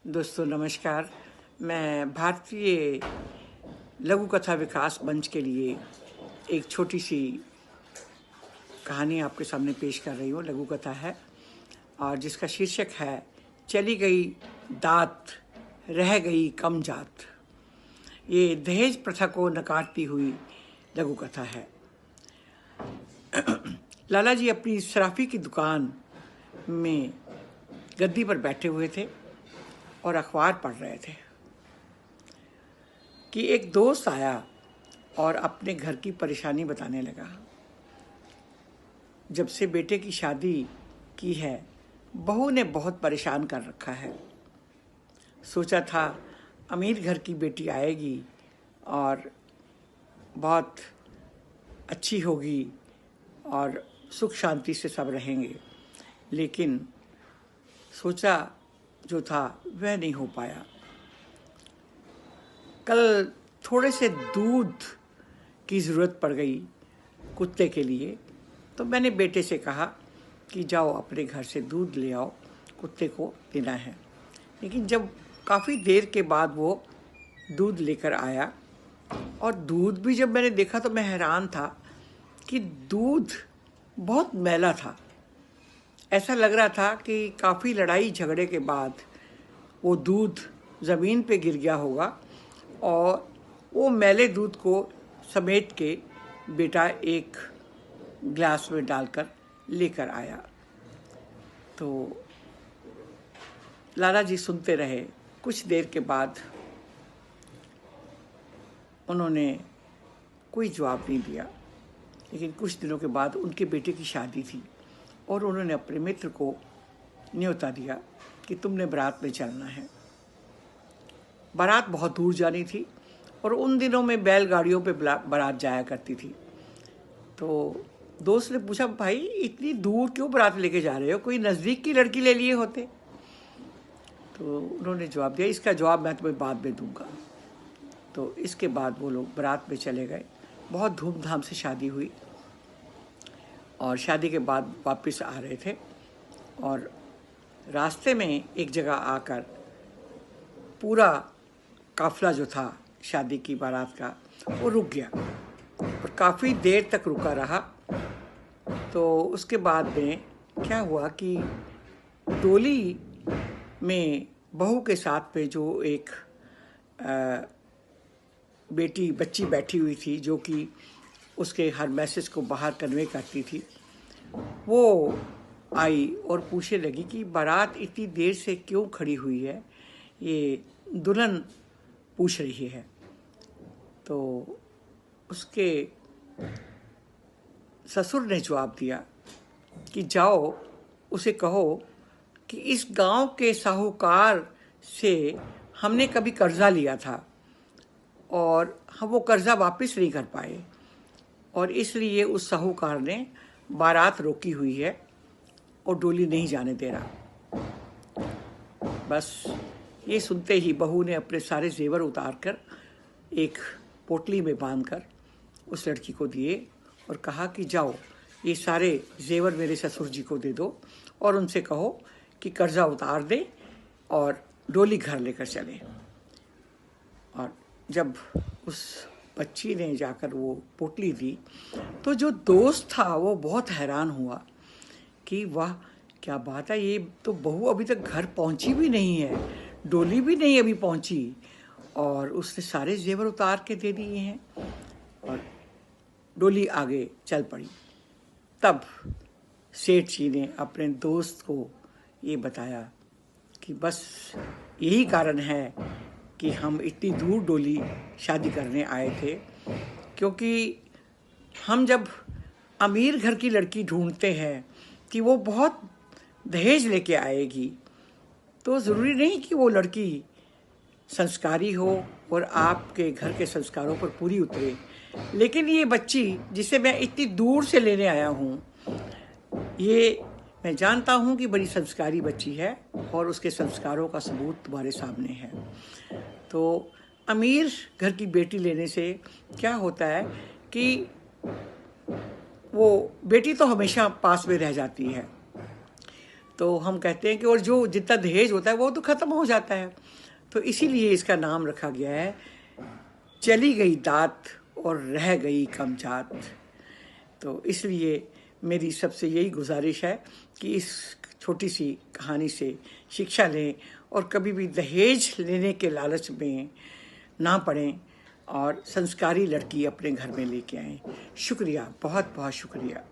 दोस्तों नमस्कार। मैं भारतीय लघु कथा विकास मंच के लिए एक छोटी सी कहानी आपके सामने पेश कर रही हूँ। लघु कथा है और जिसका शीर्षक है चली गई दात रह गई कम जात। ये दहेज प्रथा को नकारती हुई लघु कथा है। लाला जी अपनी सराफी की दुकान में गद्दी पर बैठे हुए थे और अखबार पढ़ रहे थे कि एक दोस्त आया और अपने घर की परेशानी बताने लगा। जब से बेटे की शादी की है, बहू ने बहुत परेशान कर रखा है। सोचा था अमीर घर की बेटी आएगी और बहुत अच्छी होगी और सुख शांति से सब रहेंगे, लेकिन सोचा जो था वह नहीं हो पाया। कल थोड़े से दूध की ज़रूरत पड़ गई कुत्ते के लिए, तो मैंने बेटे से कहा कि जाओ अपने घर से दूध ले आओ, कुत्ते को देना है। लेकिन जब काफ़ी देर के बाद वो दूध लेकर आया और दूध भी जब मैंने देखा तो मैं हैरान था कि दूध बहुत मैला था। ऐसा लग रहा था कि काफ़ी लड़ाई झगड़े के बाद वो दूध ज़मीन पे गिर गया होगा और वो मैले दूध को समेट के बेटा एक ग्लास में डालकर लेकर आया। तो लाला जी सुनते रहे। कुछ देर के बाद उन्होंने कोई जवाब नहीं दिया, लेकिन कुछ दिनों के बाद उनके बेटे की शादी थी और उन्होंने अपने मित्र को न्योता दिया कि तुमने बारात में चलना है। बारात बहुत दूर जानी थी और उन दिनों में बैलगाड़ियों पे बारात जाया करती थी। तो दोस्त ने पूछा, भाई इतनी दूर क्यों बारात लेके जा रहे हो, कोई नज़दीक की लड़की ले लिए होते। तो उन्होंने जवाब दिया, इसका जवाब मैं तुम्हें बाद में दूंगा। तो इसके बाद वो लोग बारात में चले गए। बहुत धूमधाम से शादी हुई और शादी के बाद वापस आ रहे थे और रास्ते में एक जगह आकर पूरा काफ़िला जो था शादी की बारात का वो रुक गया और काफ़ी देर तक रुका रहा। तो उसके बाद में क्या हुआ कि डोली में बहू के साथ में जो एक बच्ची बैठी हुई थी, जो कि उसके हर मैसेज को बाहर कन्वे करती थी, वो आई और पूछने लगी कि बारात इतनी देर से क्यों खड़ी हुई है, ये दुल्हन पूछ रही है। तो उसके ससुर ने जवाब दिया कि जाओ उसे कहो कि इस गांव के साहूकार से हमने कभी कर्जा लिया था और हम वो कर्जा वापस नहीं कर पाए और इसलिए उस साहूकार ने बारात रोकी हुई है और डोली नहीं जाने दे रहा। बस ये सुनते ही बहू ने अपने सारे जेवर उतार कर एक पोटली में बांधकर उस लड़की को दिए और कहा कि जाओ ये सारे जेवर मेरे ससुर जी को दे दो और उनसे कहो कि कर्जा उतार दे और डोली घर लेकर चले। और जब उस बच्ची ने जाकर वो पोटली दी तो जो दोस्त था वो बहुत हैरान हुआ कि वाह क्या बात है, ये तो बहू अभी तक घर पहुंची भी नहीं है, डोली भी नहीं अभी पहुंची और उसने सारे जेवर उतार के दे दिए हैं। और डोली आगे चल पड़ी। तब सेठ जी ने अपने दोस्त को ये बताया कि बस यही कारण है कि हम इतनी दूर डोली शादी करने आए थे, क्योंकि हम जब अमीर घर की लड़की ढूंढते हैं कि वो बहुत दहेज लेके आएगी, तो ज़रूरी नहीं कि वो लड़की संस्कारी हो और आपके घर के संस्कारों पर पूरी उतरे। लेकिन ये बच्ची जिसे मैं इतनी दूर से लेने आया हूँ, ये मैं जानता हूँ कि बड़ी संस्कारी बच्ची है और उसके संस्कारों का सबूत तुम्हारे सामने है। तो अमीर घर की बेटी लेने से क्या होता है कि वो बेटी तो हमेशा पास में रह जाती है, तो हम कहते हैं कि और जो जितना दहेज होता है वो तो ख़त्म हो जाता है। तो इसीलिए इसका नाम रखा गया है चली गई दात और रह गई कम जात। तो इसलिए मेरी सबसे यही गुजारिश है कि इस छोटी सी कहानी से शिक्षा लें और कभी भी दहेज लेने के लालच में ना पड़ें और संस्कारी लड़की अपने घर में लेके आएं। शुक्रिया, बहुत बहुत शुक्रिया।